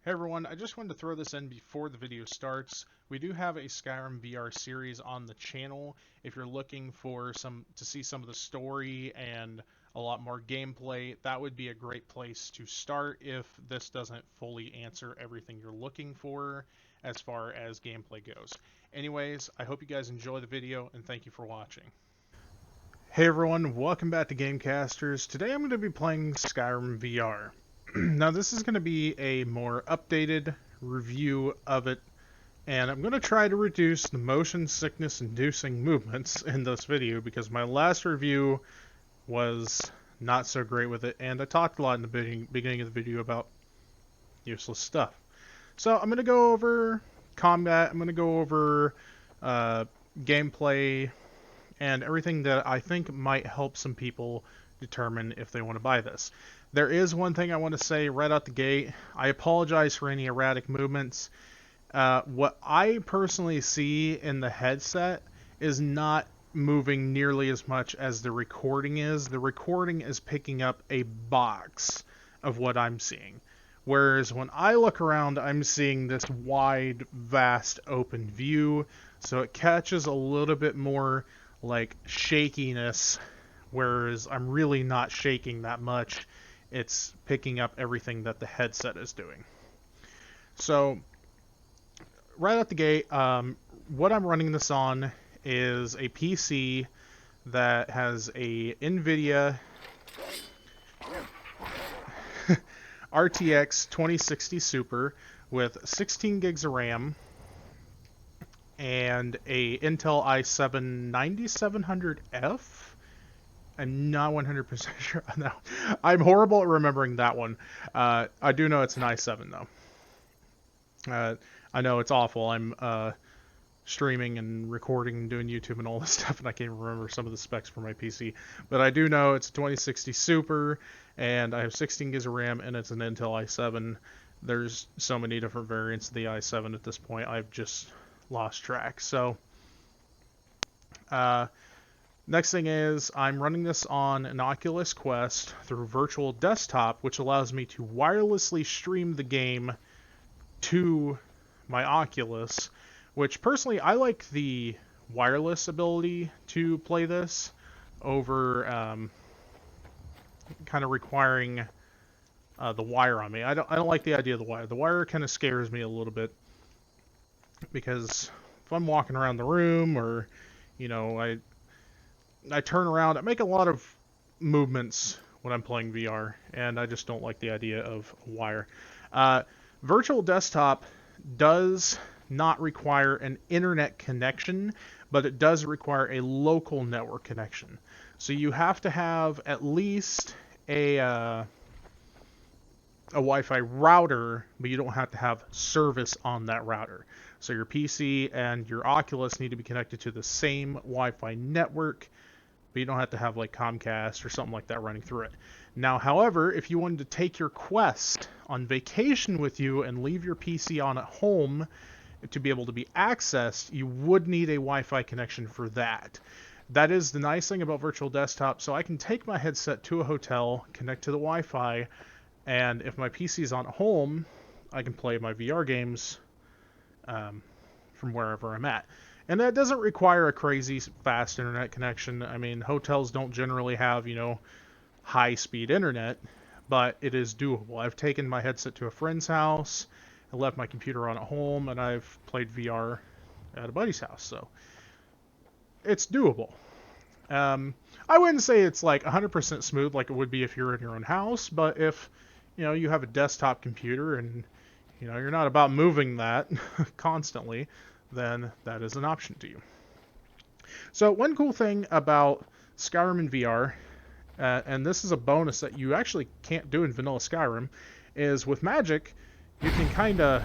Hey everyone, I just wanted to throw this in before the video starts. We do have a Skyrim VR series on the channel. If you're looking for to see some of the story and a lot more gameplay, that would be a great place to start if this doesn't fully answer everything you're looking for as far as gameplay goes. Anyways, I hope you guys enjoy the video and thank you for watching. Hey everyone, welcome back to Gamecasters. Today I'm going to be playing Skyrim VR. Now this is going to be a more updated review of it, and I'm going to try to reduce the motion sickness inducing movements in this video because my last review was not so great with it, and I talked a lot in the beginning of the video about useless stuff. So I'm going to go over combat, I'm going to go over gameplay, and everything that I think might help some people determine if they want to buy this. There is one thing I want to say right out the gate. I apologize for any erratic movements. What I personally see in the headset is not moving nearly as much as the recording is. The recording is picking up a box of what I'm seeing. Whereas when I look around, I'm seeing this wide, vast, open view. So it catches a little bit more like shakiness, whereas I'm really not shaking that much. It's picking up everything that the headset is doing. So right out the gate, what I'm running this on is a PC that has a NVIDIA RTX 2060 Super with 16 gigs of RAM and a Intel i7 9700F. I'm not 100% sure on that. I'm horrible at remembering that one. I do know it's an i7 though. I know it's awful. I'm streaming and recording and doing YouTube and all this stuff, and I can't remember some of the specs for my PC. But I do know it's a 2060 Super, and I have 16 gigs of RAM, and it's an Intel i7. There's so many different variants of the i7 at this point, I've just lost track. So, next thing is, I'm running this on an Oculus Quest through Virtual Desktop, which allows me to wirelessly stream the game to my Oculus, which personally, I like the wireless ability to play this over kind of requiring the wire on me. I don't like the idea of the wire. The wire kind of scares me a little bit because if I'm walking around the room or, you know, I turn around, I make a lot of movements when I'm playing VR, and I just don't like the idea of a wire. Virtual Desktop does not require an internet connection, but it does require a local network connection. So you have to have at least a Wi-Fi router, but you don't have to have service on that router. So your PC and your Oculus need to be connected to the same Wi-Fi network, but you don't have to have like Comcast or something like that running through it. Now, however, if you wanted to take your Quest on vacation with you and leave your PC on at home to be able to be accessed, you would need a Wi-Fi connection for that. That is the nice thing about Virtual Desktop. So I can take my headset to a hotel, connect to the Wi-Fi, and if my PC is on at home, I can play my VR games from wherever I'm at. And that doesn't require a crazy fast internet connection. I mean, hotels don't generally have, you know, high-speed internet, but it is doable. I've taken my headset to a friend's house, I left my computer on at home, and I've played VR at a buddy's house, so it's doable. I wouldn't say it's like 100% smooth like it would be if you're in your own house, but if, you know, you have a desktop computer and, you know, you're not about moving that constantly, then that is an option to you. So one cool thing about Skyrim in VR, and this is a bonus that you actually can't do in vanilla Skyrim, is with magic, you can kind of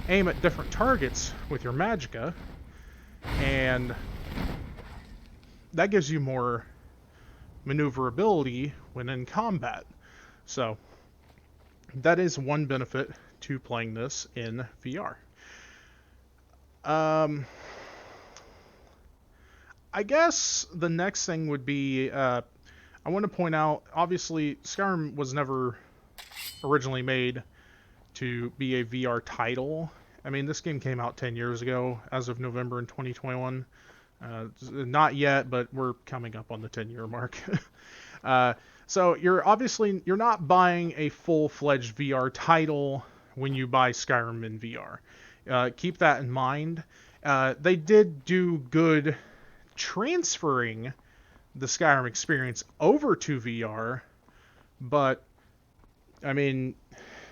aim at different targets with your magicka, and that gives you more maneuverability when in combat. So that is one benefit to playing this in VR. I guess the next thing would be, I want to point out, obviously, Skyrim was never originally made to be a VR title. I mean, this game came out 10 years ago, as of November in 2021. Not yet, but we're coming up on the 10-year mark. So you're not buying a full-fledged VR title when you buy Skyrim in VR. Keep that in mind. They did do good transferring the Skyrim experience over to VR, but I mean,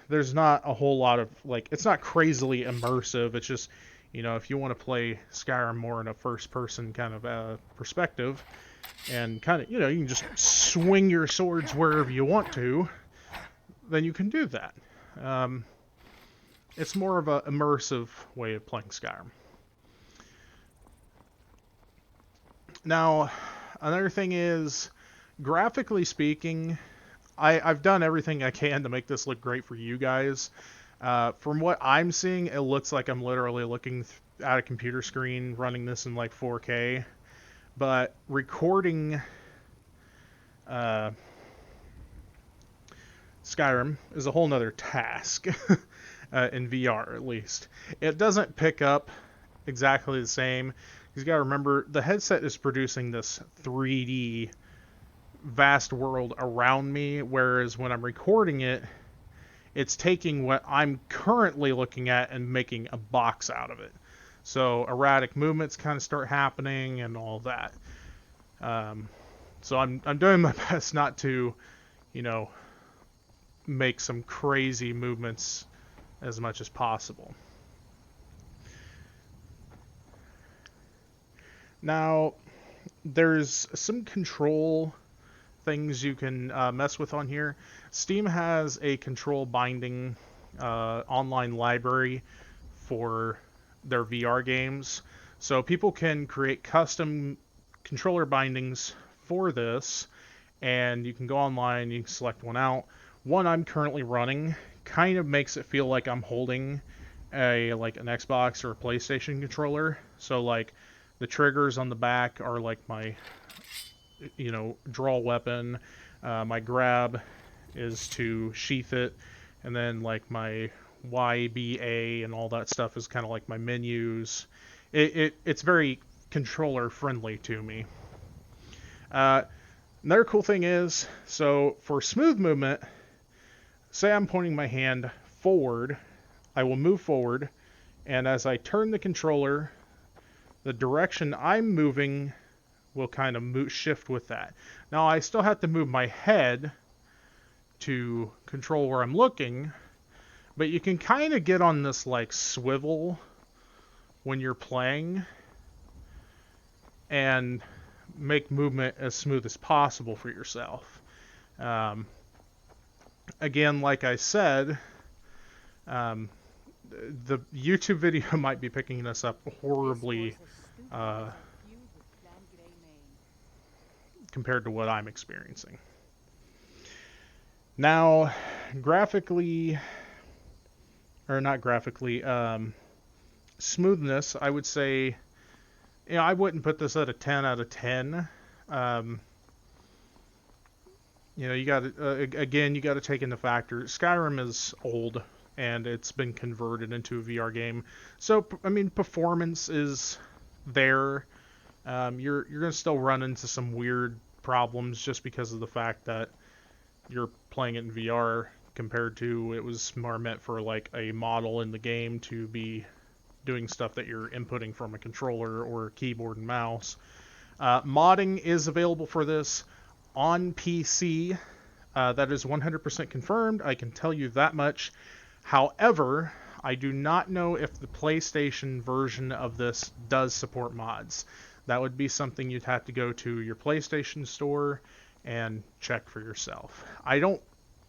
there's not a whole lot of, like, it's not crazily immersive. It's just, if you want to play Skyrim more in a first-person kind of perspective, and kind of, you can just swing your swords wherever you want to, then you can do that. It's more of an immersive way of playing Skyrim. Now, another thing is, graphically speaking, I've done everything I can to make this look great for you guys. From what I'm seeing, it looks like I'm literally looking at a computer screen running this in like 4K. But recording Skyrim is a whole nother task, in VR at least. It doesn't pick up exactly the same. You got to remember, the headset is producing this 3D vast world around me, whereas when I'm recording it, it's taking what I'm currently looking at and making a box out of it. So erratic movements kind of start happening and all that. So I'm doing my best not to, make some crazy movements as much as possible. Now, there's some control things you can mess with on here. Steam has a control binding online library for their VR games. So people can create custom controller bindings for this, and you can go online, you can select one out. One I'm currently running kind of makes it feel like I'm holding an Xbox or a PlayStation controller. So like the triggers on the back are like my draw weapon. My grab is to sheath it, and then like my YBA and all that stuff is kind of like my menus. It's very controller friendly to me. Another cool thing is, so for smooth movement, say I'm pointing my hand forward, I will move forward, and as I turn the controller, the direction I'm moving will kind of shift with that. Now I still have to move my head to control where I'm looking, but you can kind of get on this like swivel when you're playing and make movement as smooth as possible for yourself. Again, like I said, the YouTube video might be picking this up horribly compared to what I'm experiencing. Now, smoothness, I would say, I wouldn't put this at a 10 out of 10. You got to, again, you got to take into factor, Skyrim is old, and it's been converted into a VR game. So, I mean, performance is there. You're going to still run into some weird problems just because of the fact that you're playing it in VR compared to it was more meant for like a model in the game to be doing stuff that you're inputting from a controller or keyboard and mouse. Modding is available for this on PC. That is 100% confirmed. I can tell you that much. However, I do not know if the PlayStation version of this does support mods. That would be something you'd have to go to your PlayStation store and check for yourself. I don't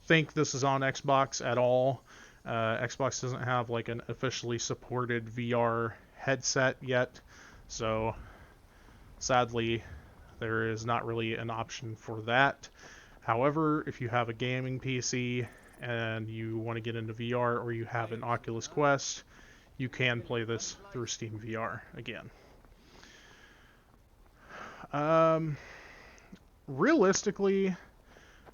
think this is on Xbox at all. Xbox doesn't have like an officially supported VR headset yet, so sadly there is not really an option for that. However, if you have a gaming PC and you want to get into VR, or you have an Oculus Quest, you can play this through Steam VR again. Realistically,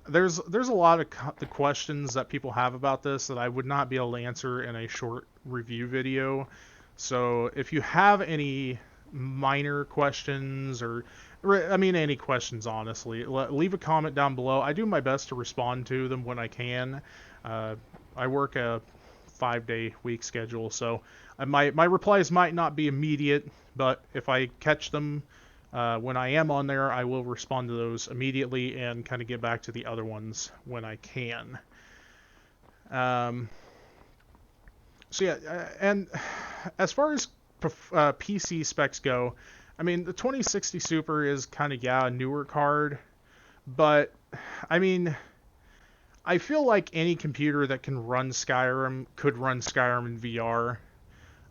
there's a lot of the questions that people have about this that I would not be able to answer in a short review video. So if you have any minor questions or I mean any questions honestly, leave a comment down below. I do my best to respond to them when I can. I work a 5-day week schedule, so my replies might not be immediate, but if I catch them when I am on there, I will respond to those immediately and kind of get back to the other ones when I can. So yeah, and as far as PC specs go, I mean, the 2060 Super is kind of, yeah, a newer card, but I mean, I feel like any computer that can run Skyrim could run Skyrim in VR.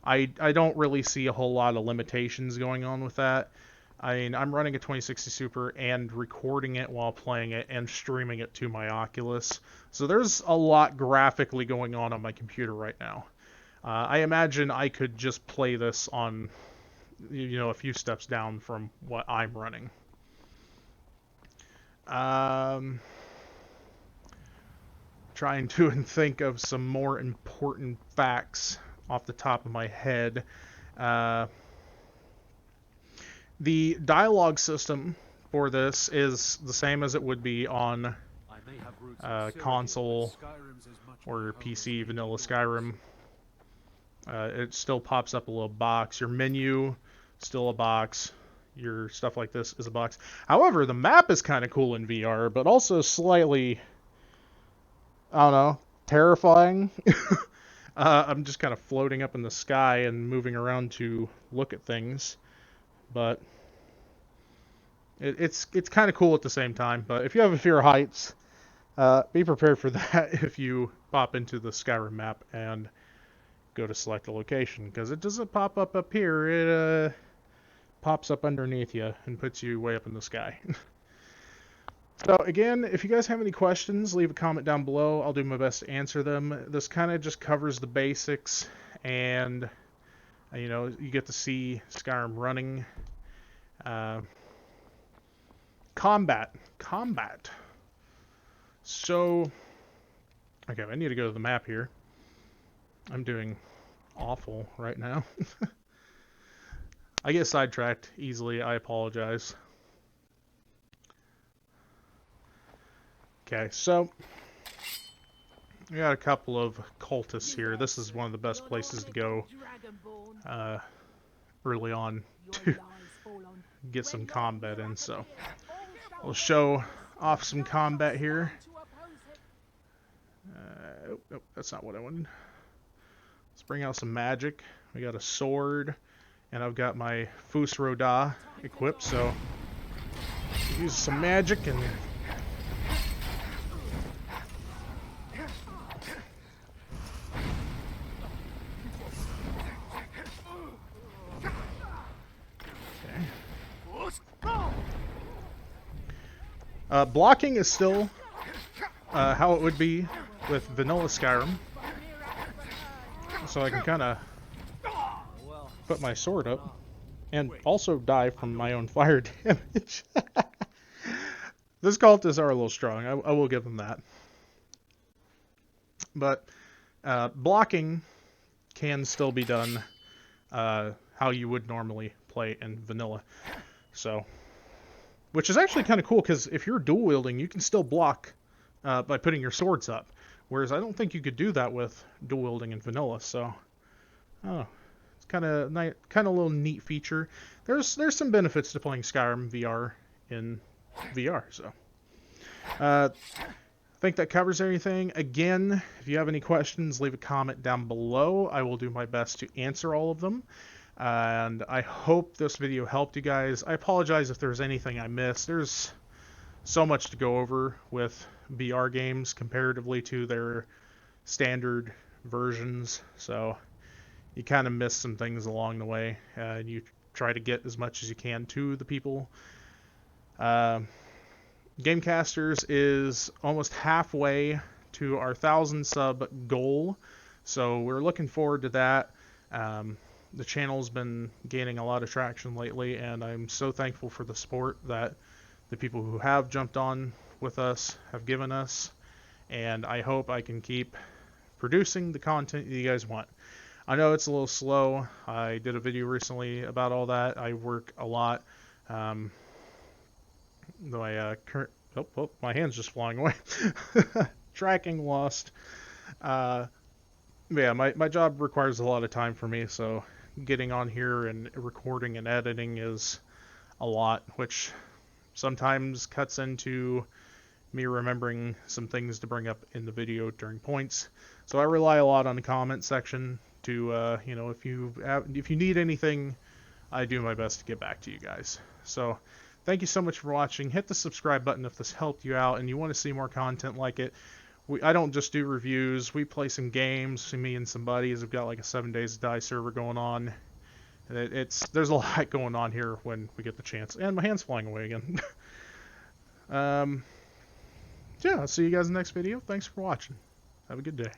I don't really see a whole lot of limitations going on with that. I mean, I'm running a 2060 Super and recording it while playing it and streaming it to my Oculus. So there's a lot graphically going on my computer right now. I imagine I could just play this on, a few steps down from what I'm running. Trying to think of some more important facts off the top of my head. The dialogue system for this is the same as it would be on console or PC vanilla Skyrim. It still pops up a little box. Your menu, still a box. Your stuff like this is a box. However, the map is kind of cool in VR, but also slightly, I don't know, terrifying. I'm just kind of floating up in the sky and moving around to look at things. But it's kind of cool at the same time. But if you have a fear of heights, be prepared for that if you pop into the Skyrim map and go to select a location, because it doesn't pop up here. It pops up underneath you and puts you way up in the sky. So again, if you guys have any questions, leave a comment down below. I'll do my best to answer them. This kind of just covers the basics, and you get to see Skyrim running. Combat. So, okay, I need to go to the map here. I'm doing awful right now. I get sidetracked easily. I apologize. Okay, so we got a couple of cultists here. This is one of the best places to go early on to get some combat in. So we'll show off some combat here. Nope, that's not what I wanted. Let's bring out some magic. We got a sword, and I've got my Fus Roda equipped, so use some magic and blocking is still how it would be with vanilla Skyrim. So I can kind of put my sword up and also die from my own fire damage. These cultists are a little strong. I will give them that. But blocking can still be done how you would normally play in vanilla. So, which is actually kind of cool, because if you're dual wielding, you can still block by putting your swords up. Whereas I don't think you could do that with dual wielding in vanilla. So, it's kind of a little neat feature. There's some benefits to playing Skyrim VR in VR. So, I think that covers everything. Again, if you have any questions, leave a comment down below. I will do my best to answer all of them. And I hope this video helped you guys. I apologize if there's anything I missed. There's so much to go over with VR games comparatively to their standard versions. So you kind of miss some things along the way. And you try to get as much as you can to the people. Gamecasters is almost halfway to our 1,000 sub goal. So we're looking forward to that. The channel's been gaining a lot of traction lately, and I'm so thankful for the support that the people who have jumped on with us, have given us, and I hope I can keep producing the content that you guys want. I know it's a little slow. I did a video recently about all that. I work a lot. Um, my my hand's just flying away. Tracking lost. Uh, yeah, my job requires a lot of time for me, so getting on here and recording and editing is a lot, which sometimes cuts into me remembering some things to bring up in the video during points. So I rely a lot on the comment section to, if you need anything, I do my best to get back to you guys. So thank you so much for watching. Hit the subscribe button if this helped you out and you want to see more content like it. I don't just do reviews. We play some games. Me and some buddies have got like a 7 Days to Die server going on. There's a lot going on here when we get the chance. And my hand's flying away again. Yeah, I'll see you guys in the next video. Thanks for watching. Have a good day.